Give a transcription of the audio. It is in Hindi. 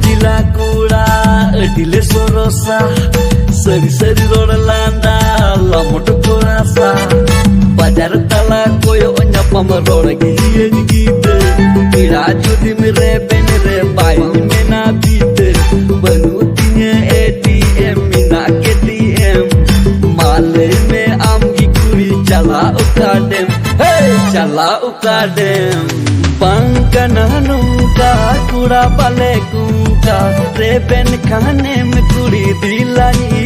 जिला कूड़ा अडिले सरोसा सरी सरी रोड लांदा लामोट कोरासा बाजार तला कोयो nyapam रोड गियन गीत किरा जुदी मेरे बेन रे बाई में ना बीत बनुतिnya ATM mina KTM माले में आमगी कुरी चला ukadem hey चला ukadem Pangkana nungka kura bale kuka reben kane में कुरी दिलाई